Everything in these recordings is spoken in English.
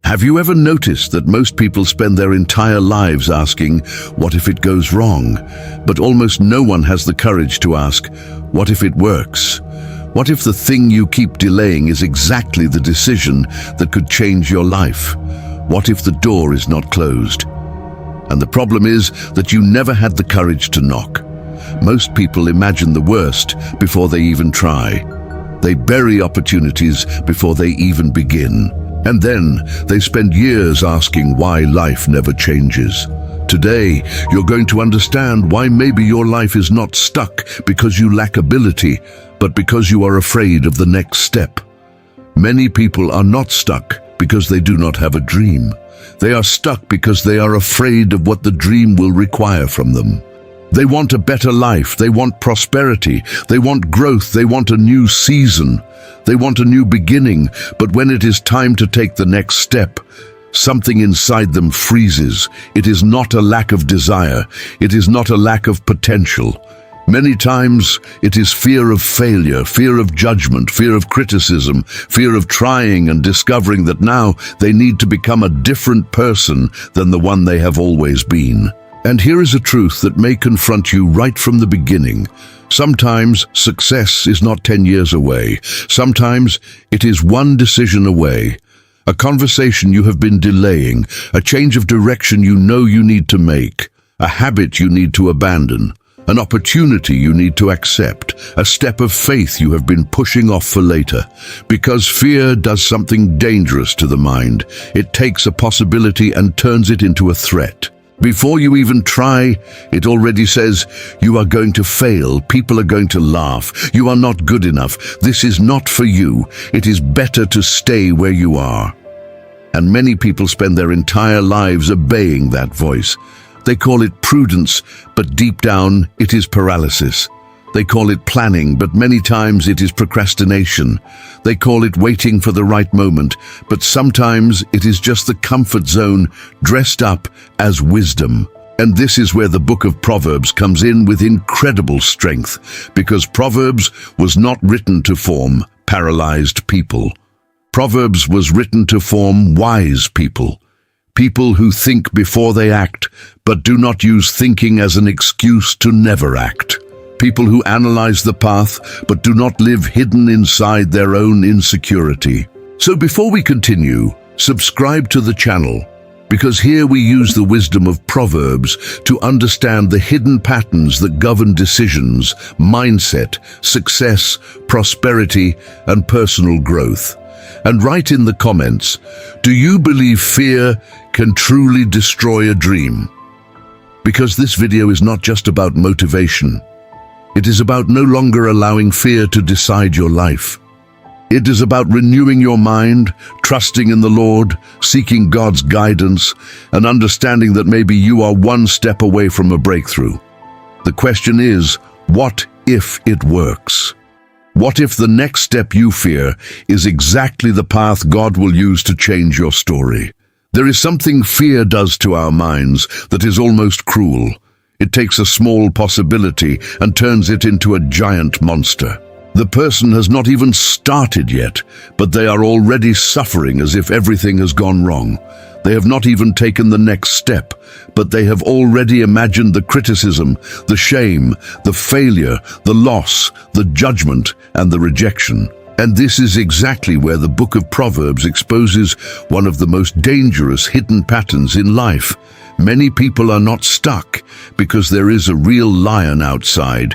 Have you ever noticed that most people spend their entire lives asking, what if it goes wrong? But almost no one has the courage to ask, what if it works? What if the thing you keep delaying is exactly the decision that could change your life? What if the door is not closed? And the problem is that you never had the courage to knock. Most people imagine the worst before they even try. They bury opportunities before they even begin. And then they spend years asking why life never changes. Today, you're going to understand why maybe your life is not stuck because you lack ability, but because you are afraid of the next step. Many people are not stuck because they do not have a dream. They are stuck because they are afraid of what the dream will require from them. They want a better life, they want prosperity, they want growth, they want a new season, they want a new beginning, but when it is time to take the next step, something inside them freezes. It is not a lack of desire, it is not a lack of potential. Many times it is fear of failure, fear of judgment, fear of criticism, fear of trying and discovering that now they need to become a different person than the one they have always been. And here is a truth that may confront you right from the beginning. Sometimes success is not 10 years away. Sometimes it is one decision away. A conversation you have been delaying, a change of direction you know you need to make, a habit you need to abandon, an opportunity you need to accept, a step of faith you have been pushing off for later. Because fear does something dangerous to the mind. It takes a possibility and turns it into a threat. Before you even try, it already says, you are going to fail, people are going to laugh, you are not good enough, this is not for you, it is better to stay where you are. And many people spend their entire lives obeying that voice. They call it prudence, but deep down it is paralysis. They call it planning, but many times it is procrastination. They call it waiting for the right moment, but sometimes it is just the comfort zone dressed up as wisdom. And this is where the book of Proverbs comes in with incredible strength, because Proverbs was not written to form paralyzed people. Proverbs was written to form wise people. People who think before they act, but do not use thinking as an excuse to never act. People who analyze the path, but do not live hidden inside their own insecurity. So before we continue, subscribe to the channel, because here we use the wisdom of Proverbs to understand the hidden patterns that govern decisions, mindset, success, prosperity, and personal growth. And write in the comments, do you believe fear can truly destroy a dream? Because this video is not just about motivation. It is about no longer allowing fear to decide your life. It is about renewing your mind, trusting in the Lord, seeking God's guidance, and understanding that maybe you are one step away from a breakthrough. The question is, what if it works? What if the next step you fear is exactly the path God will use to change your story? There is something fear does to our minds that is almost cruel. It takes a small possibility and turns it into a giant monster. The person has not even started yet, but they are already suffering as if everything has gone wrong. They have not even taken the next step, but they have already imagined the criticism, the shame, the failure, the loss, the judgment, and the rejection. And this is exactly where the book of Proverbs exposes one of the most dangerous hidden patterns in life. Many people are not stuck because there is a real lion outside.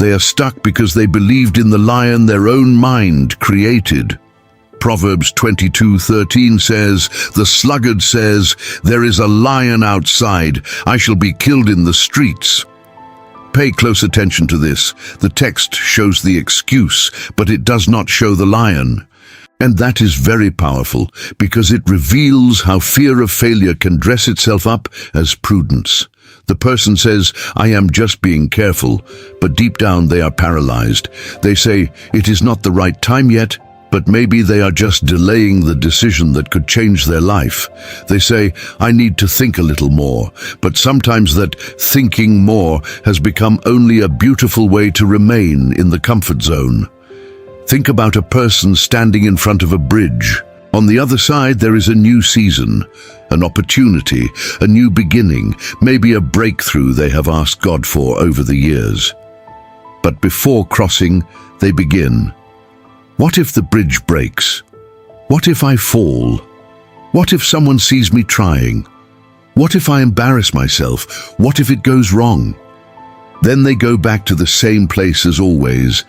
They are stuck because they believed in the lion their own mind created. Proverbs 22:13 says, the sluggard says, there is a lion outside, I shall be killed in the streets. Pay close attention to this. The text shows the excuse, but it does not show the lion. And that is very powerful because it reveals how fear of failure can dress itself up as prudence. The person says, I am just being careful, but deep down they are paralyzed. They say, it is not the right time yet, but maybe they are just delaying the decision that could change their life. They say, I need to think a little more, but sometimes that thinking more has become only a beautiful way to remain in the comfort zone. Think about a person standing in front of a bridge. On the other side, there is a new season, an opportunity, a new beginning, maybe a breakthrough they have asked God for over the years. But before crossing, they begin. What if the bridge breaks? What if I fall? What if someone sees me trying? What if I embarrass myself? What if it goes wrong? Then they go back to the same place as always,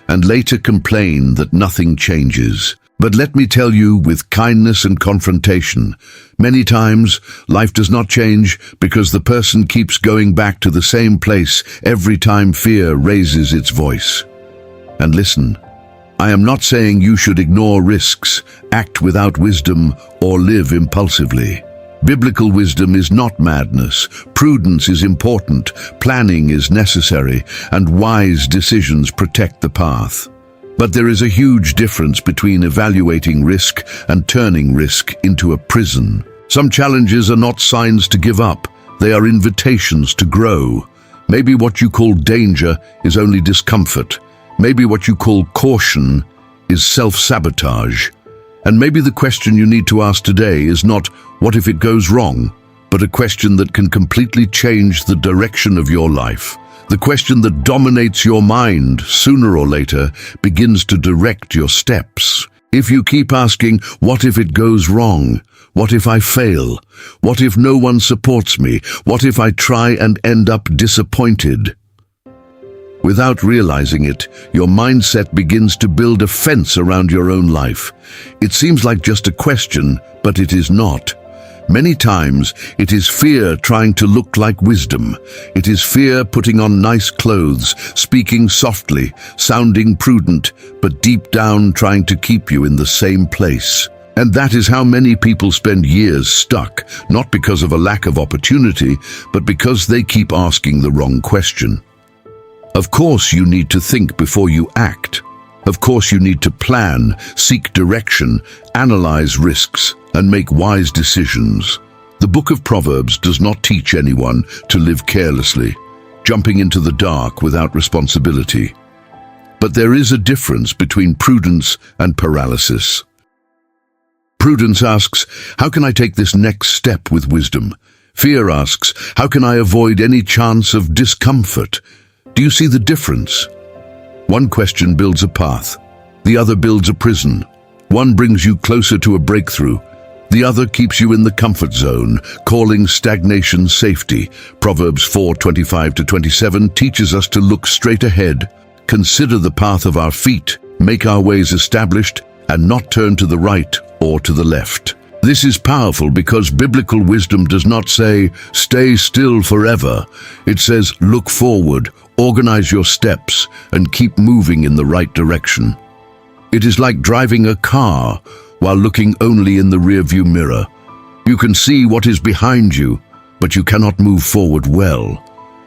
and later complain that nothing changes. But let me tell you, with kindness and confrontation, many times life does not change because the person keeps going back to the same place every time fear raises its voice. And listen, I am not saying you should ignore risks, act without wisdom, or live impulsively. Biblical wisdom is not madness. Prudence is important, planning is necessary, and wise decisions protect the path. But there is a huge difference between evaluating risk and turning risk into a prison. Some challenges are not signs to give up. They are invitations to grow. Maybe what you call danger is only discomfort. Maybe what you call caution is self-sabotage. And maybe the question you need to ask today is not, what if it goes wrong? But a question that can completely change the direction of your life. The question that dominates your mind, sooner or later, begins to direct your steps. If you keep asking, what if it goes wrong? What if I fail? What if no one supports me? What if I try and end up disappointed? Without realizing it, your mindset begins to build a fence around your own life. It seems like just a question, but it is not. Many times, it is fear trying to look like wisdom. It is fear putting on nice clothes, speaking softly, sounding prudent, but deep down trying to keep you in the same place. And that is how many people spend years stuck, not because of a lack of opportunity, but because they keep asking the wrong question. Of course, you need to think before you act. Of course, you need to plan, seek direction, analyze risks, and make wise decisions. The book of Proverbs does not teach anyone to live carelessly, jumping into the dark without responsibility. But there is a difference between prudence and paralysis. Prudence asks, how can I take this next step with wisdom? Fear asks, how can I avoid any chance of discomfort? Do you see the difference? One question builds a path. The other builds a prison. One brings you closer to a breakthrough. The other keeps you in the comfort zone, calling stagnation safety. Proverbs 4:25-27 teaches us to look straight ahead, consider the path of our feet, make our ways established, and not turn to the right or to the left. This is powerful because biblical wisdom does not say, stay still forever. It says, look forward, organize your steps, and keep moving in the right direction. It is like driving a car while looking only in the rearview mirror. You can see what is behind you, but you cannot move forward well.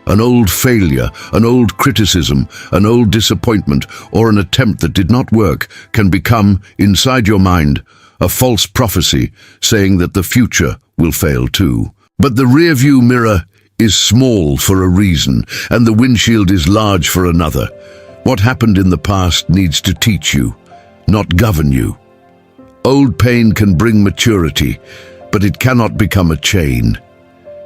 An old failure, an old criticism, an old disappointment, or an attempt that did not work can become, inside your mind, a false prophecy saying that the future will fail too. But the rearview mirror is small for a reason, and the windshield is large for another. What happened in the past needs to teach you, not govern you. Old pain can bring maturity, but it cannot become a chain.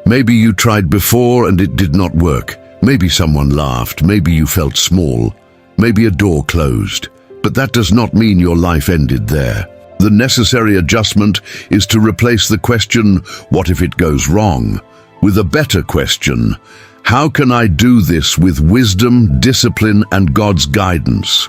Maybe you tried before and it did not work. Maybe someone laughed, maybe you felt small, maybe a door closed. But that does not mean your life ended there. The necessary adjustment is to replace the question, what if it goes wrong, with a better question, how can I do this with wisdom, discipline, and God's guidance?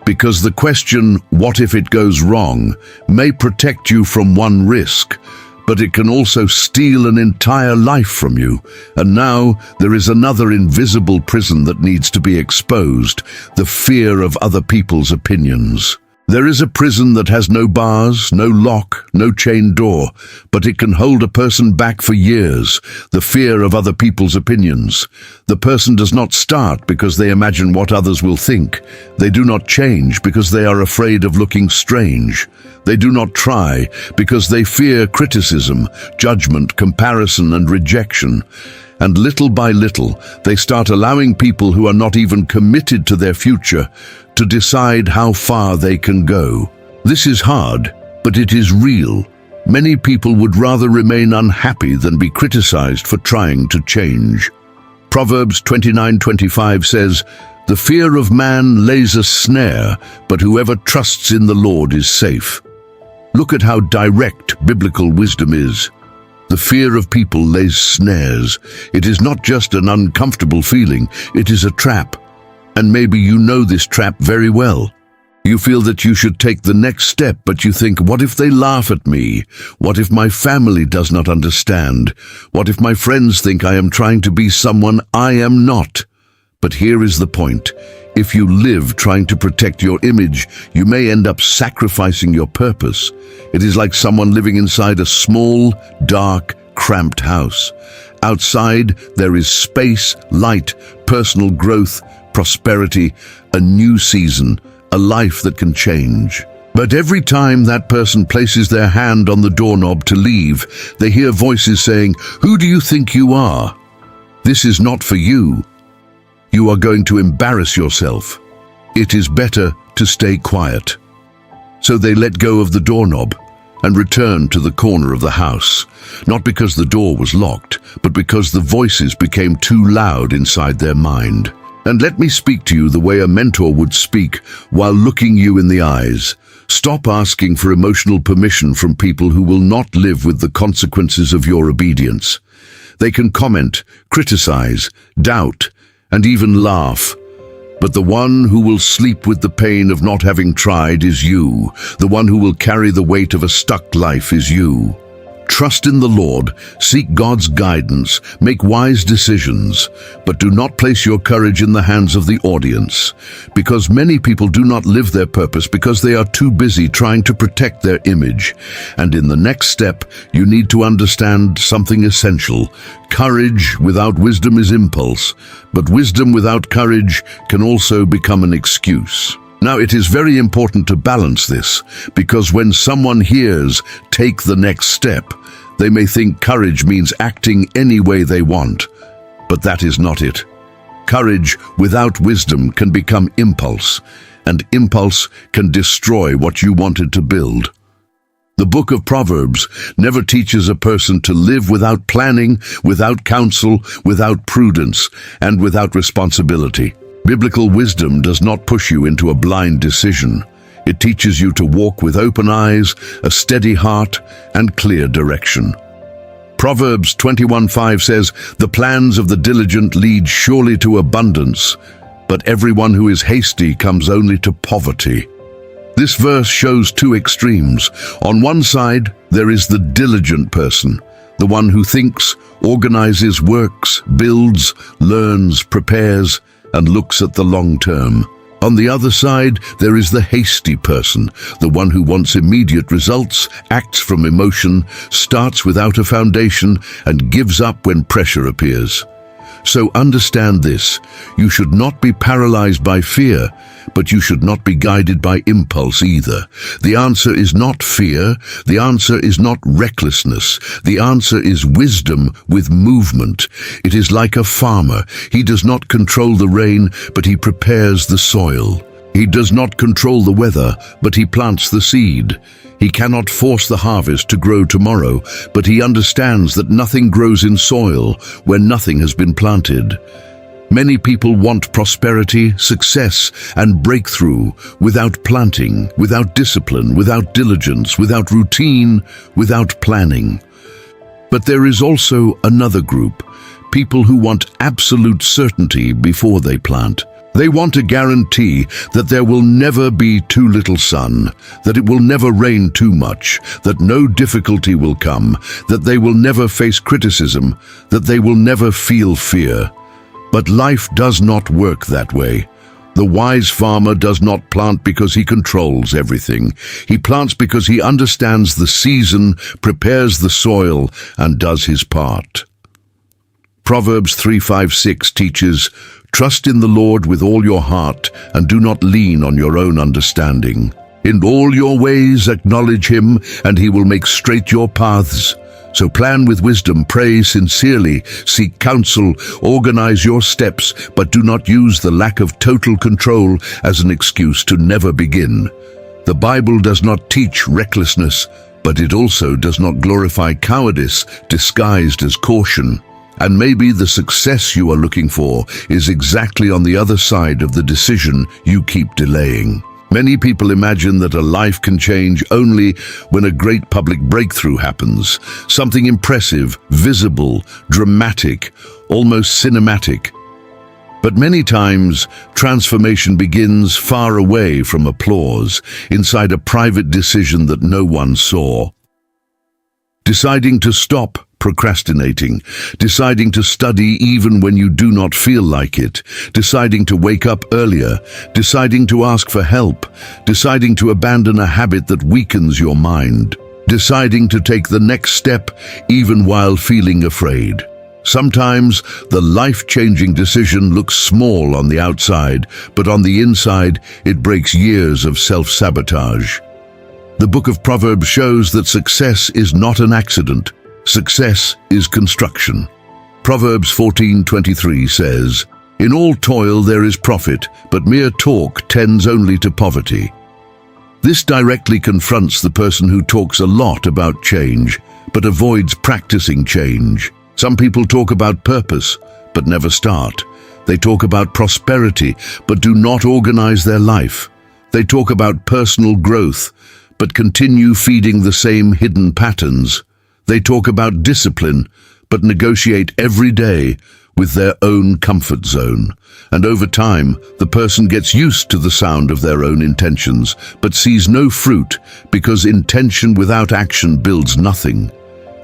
Because the question, what if it goes wrong, may protect you from one risk, but it can also steal an entire life from you. And now there is another invisible prison that needs to be exposed, the fear of other people's opinions. There is a prison that has no bars, no lock, no chain door, but it can hold a person back for years, the fear of other people's opinions. The person does not start because they imagine what others will think. They do not change because they are afraid of looking strange. They do not try because they fear criticism, judgment, comparison, and rejection. And little by little, they start allowing people who are not even committed to their future to decide how far they can go. This is hard, but it is real. Many people would rather remain unhappy than be criticized for trying to change. Proverbs 29:25 says, "The fear of man lays a snare, but whoever trusts in the Lord is safe." Look at how direct biblical wisdom is. The fear of people lays snares. It is not just an uncomfortable feeling, it is a trap. And maybe you know this trap very well. You feel that you should take the next step, but you think, what if they laugh at me? What if my family does not understand? What if my friends think I am trying to be someone I am not? But here is the point. If you live trying to protect your image, you may end up sacrificing your purpose. It is like someone living inside a small, dark, cramped house. Outside, there is space, light, personal growth, prosperity, a new season, a life that can change. But every time that person places their hand on the doorknob to leave, they hear voices saying, "Who do you think you are? This is not for you. You are going to embarrass yourself. It is better to stay quiet." So they let go of the doorknob and return to the corner of the house, not because the door was locked, but because the voices became too loud inside their mind. And let me speak to you the way a mentor would speak while looking you in the eyes. Stop asking for emotional permission from people who will not live with the consequences of your obedience. They can comment, criticize, doubt, and even laugh. But the one who will sleep with the pain of not having tried is you. The one who will carry the weight of a stuck life is you. Trust in the Lord, seek God's guidance, make wise decisions, but do not place your courage in the hands of the audience, because many people do not live their purpose because they are too busy trying to protect their image. And in the next step, you need to understand something essential. Courage without wisdom is impulse, but wisdom without courage can also become an excuse. Now, it is very important to balance this, because when someone hears, "take the next step," they may think courage means acting any way they want. But that is not it. Courage without wisdom can become impulse, and impulse can destroy what you wanted to build. The book of Proverbs never teaches a person to live without planning, without counsel, without prudence, and without responsibility. Biblical wisdom does not push you into a blind decision. It teaches you to walk with open eyes, a steady heart, and clear direction. Proverbs 21:5 says, "The plans of the diligent lead surely to abundance, but everyone who is hasty comes only to poverty." This verse shows two extremes. On one side, there is the diligent person, the one who thinks, organizes, works, builds, learns, prepares, and looks at the long term. On the other side, there is the hasty person, the one who wants immediate results, acts from emotion, starts without a foundation, and gives up when pressure appears. So understand this: you should not be paralyzed by fear, but you should not be guided by impulse either. The answer is not fear. The answer is not recklessness. The answer is wisdom with movement. It is like a farmer. He does not control the rain, but he prepares the soil. He does not control the weather, but he plants the seed. He cannot force the harvest to grow tomorrow, but he understands that nothing grows in soil where nothing has been planted. Many people want prosperity, success, and breakthrough without planting, without discipline, without diligence, without routine, without planning. But there is also another group, people who want absolute certainty before they plant. They want a guarantee that there will never be too little sun, that it will never rain too much, that no difficulty will come, that they will never face criticism, that they will never feel fear. But life does not work that way. The wise farmer does not plant because he controls everything. He plants because he understands the season, prepares the soil, and does his part. Proverbs 3:5-6 teaches, "Trust in the Lord with all your heart, and do not lean on your own understanding. In all your ways acknowledge him, and he will make straight your paths." So plan with wisdom, pray sincerely, seek counsel, organize your steps, but do not use the lack of total control as an excuse to never begin. The Bible does not teach recklessness, but it also does not glorify cowardice disguised as caution. And maybe the success you are looking for is exactly on the other side of the decision you keep delaying. Many people imagine that a life can change only when a great public breakthrough happens, something impressive, visible, dramatic, almost cinematic. But many times, transformation begins far away from applause, inside a private decision that no one saw. Deciding to stop procrastinating, deciding to study even when you do not feel like it, deciding to wake up earlier, deciding to ask for help, deciding to abandon a habit that weakens your mind, deciding to take the next step even while feeling afraid. Sometimes the life-changing decision looks small on the outside, but on the inside it breaks years of self-sabotage. The book of Proverbs shows that success is not an accident. Success is construction. Proverbs 14:23 says, "In all toil there is profit, but mere talk tends only to poverty." This directly confronts the person who talks a lot about change, but avoids practicing change. Some people talk about purpose, but never start. They talk about prosperity, but do not organize their life. They talk about personal growth, but continue feeding the same hidden patterns. They talk about discipline, but negotiate every day with their own comfort zone. And over time, the person gets used to the sound of their own intentions, but sees no fruit because intention without action builds nothing.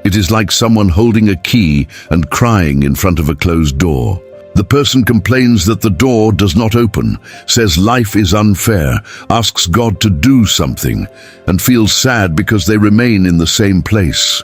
It is like someone holding a key and crying in front of a closed door. The person complains that the door does not open, says life is unfair, asks God to do something, and feels sad because they remain in the same place.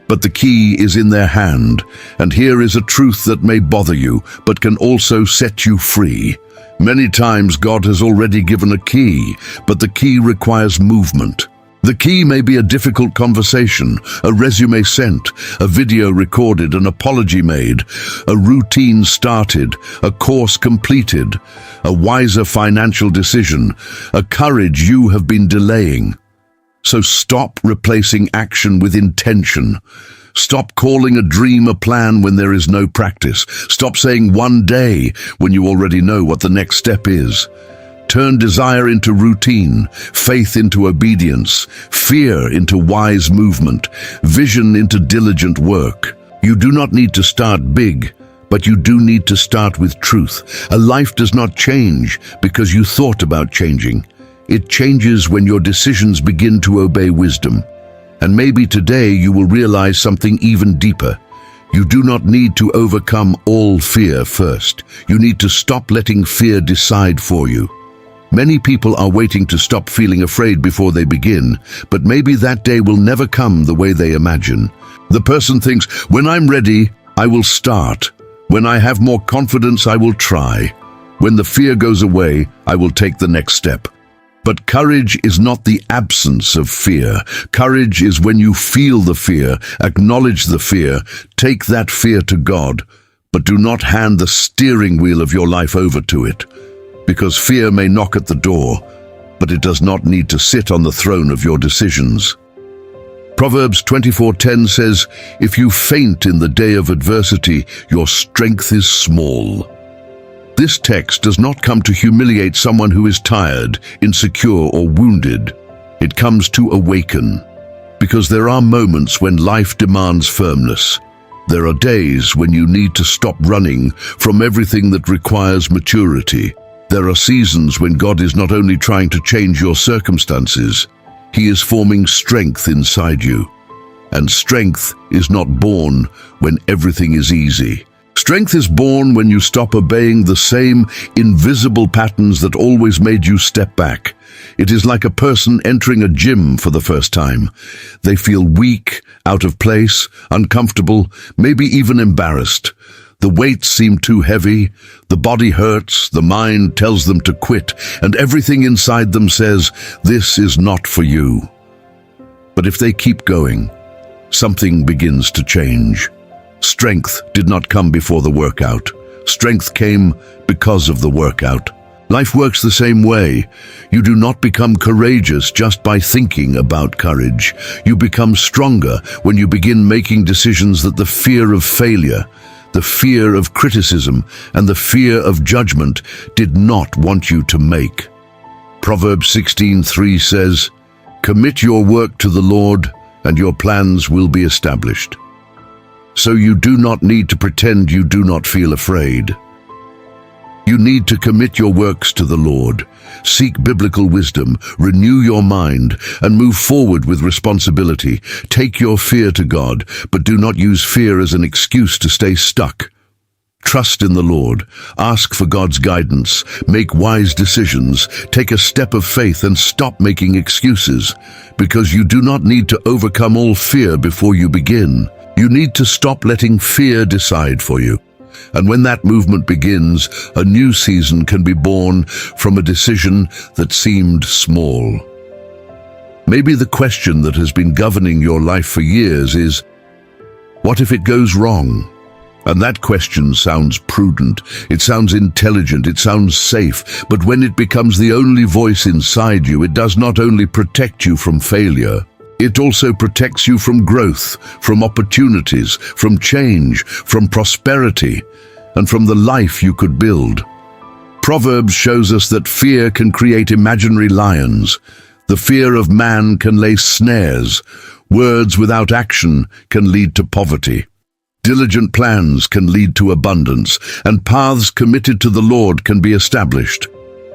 But the key is in their hand, and here is a truth that may bother you, but can also set you free. Many times God has already given a key, but the key requires movement. The key may be a difficult conversation, a resume sent, a video recorded, an apology made, a routine started, a course completed, a wiser financial decision, a courage you have been delaying. So stop replacing action with intention. Stop calling a dream a plan when there is no practice. Stop saying one day when you already know what the next step is. Turn desire into routine, faith into obedience, fear into wise movement, vision into diligent work. You do not need to start big, but you do need to start with truth. A life does not change because you thought about changing. It changes when your decisions begin to obey wisdom. And maybe today you will realize something even deeper. You do not need to overcome all fear first. You need to stop letting fear decide for you. Many people are waiting to stop feeling afraid before they begin, but maybe that day will never come the way they imagine. The person thinks, when I'm ready, I will start. When I have more confidence, I will try. When the fear goes away, I will take the next step. But courage is not the absence of fear. Courage is when you feel the fear, acknowledge the fear, take that fear to God, but do not hand the steering wheel of your life over to it. Because fear may knock at the door, but it does not need to sit on the throne of your decisions. Proverbs 24:10 says, "If you faint in the day of adversity, your strength is small." This text does not come to humiliate someone who is tired, insecure, or wounded. It comes to awaken. Because there are moments when life demands firmness. There are days when you need to stop running from everything that requires maturity. There are seasons when God is not only trying to change your circumstances, He is forming strength inside you. And strength is not born when everything is easy. Strength is born when you stop obeying the same invisible patterns that always made you step back. It is like a person entering a gym for the first time. They feel weak, out of place, uncomfortable, maybe even embarrassed. The weights seem too heavy, the body hurts, the mind tells them to quit, and everything inside them says, this is not for you. But if they keep going, something begins to change. Strength did not come before the workout. Strength came because of the workout. Life works the same way. You do not become courageous just by thinking about courage. You become stronger when you begin making decisions that the fear of failure, the fear of criticism, and the fear of judgment did not want you to make. Proverbs 16:3 says, "Commit your work to the Lord, and your plans will be established." So you do not need to pretend you do not feel afraid. You need to commit your works to the Lord, seek biblical wisdom, renew your mind, and move forward with responsibility. Take your fear to God, but do not use fear as an excuse to stay stuck. Trust in the Lord, ask for God's guidance, make wise decisions, take a step of faith and stop making excuses, because you do not need to overcome all fear before you begin. You need to stop letting fear decide for you. And when that movement begins, a new season can be born from a decision that seemed small. Maybe the question that has been governing your life for years is, what if it goes wrong? And that question sounds prudent, it sounds intelligent, it sounds safe, but when it becomes the only voice inside you, it does not only protect you from failure, it also protects you from growth, from opportunities, from change, from prosperity, and from the life you could build. Proverbs shows us that fear can create imaginary lions. The fear of man can lay snares. Words without action can lead to poverty. Diligent plans can lead to abundance, and paths committed to the Lord can be established.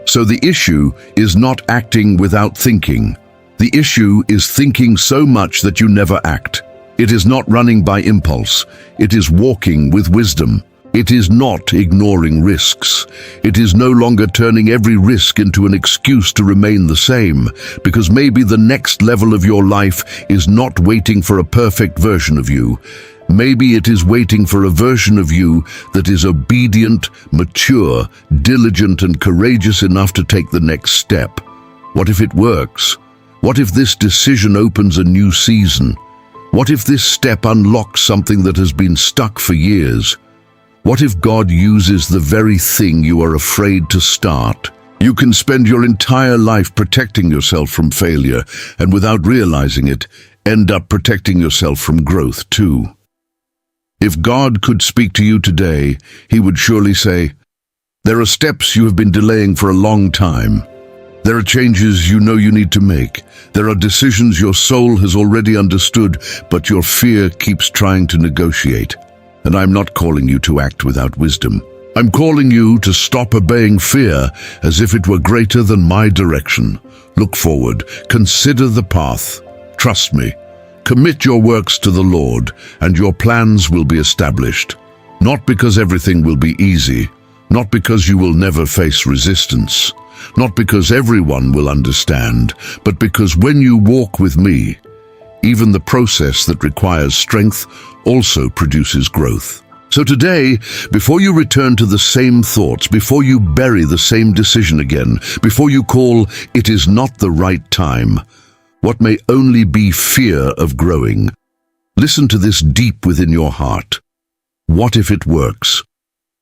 So the issue is not acting without thinking. The issue is thinking so much that you never act. It is not running by impulse. It is walking with wisdom. It is not ignoring risks. It is no longer turning every risk into an excuse to remain the same, because maybe the next level of your life is not waiting for a perfect version of you. Maybe it is waiting for a version of you that is obedient, mature, diligent, and courageous enough to take the next step. What if it works? What if this decision opens a new season? What if this step unlocks something that has been stuck for years? What if God uses the very thing you are afraid to start? You can spend your entire life protecting yourself from failure, and without realizing it, end up protecting yourself from growth too. If God could speak to you today, He would surely say, "There are steps you have been delaying for a long time. There are changes you know you need to make. There are decisions your soul has already understood, but your fear keeps trying to negotiate. And I'm not calling you to act without wisdom. I'm calling you to stop obeying fear as if it were greater than my direction. Look forward, consider the path. Trust me. Commit your works to the Lord, and your plans will be established. Not because everything will be easy, not because you will never face resistance, not because everyone will understand, but because when you walk with me, even the process that requires strength also produces growth. So today, before you return to the same thoughts, before you bury the same decision again, before you call it is not the right time, what may only be fear of growing, listen to this deep within your heart. What if it works?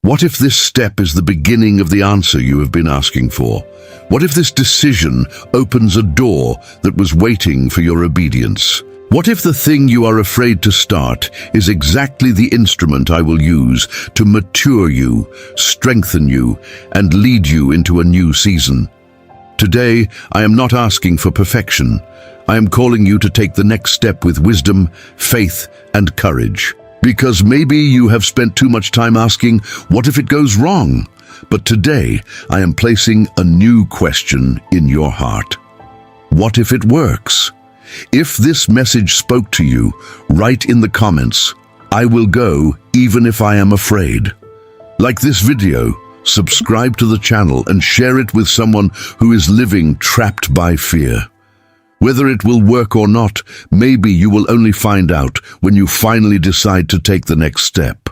What if this step is the beginning of the answer you have been asking for? What if this decision opens a door that was waiting for your obedience? What if the thing you are afraid to start is exactly the instrument I will use to mature you, strengthen you, and lead you into a new season? Today, I am not asking for perfection. I am calling you to take the next step with wisdom, faith, and courage. Because maybe you have spent too much time asking, what if it goes wrong? But today, I am placing a new question in your heart. What if it works? If this message spoke to you, write in the comments, "I will go even if I am afraid." Like this video, subscribe to the channel and share it with someone who is living trapped by fear. Whether it will work or not, maybe you will only find out when you finally decide to take the next step.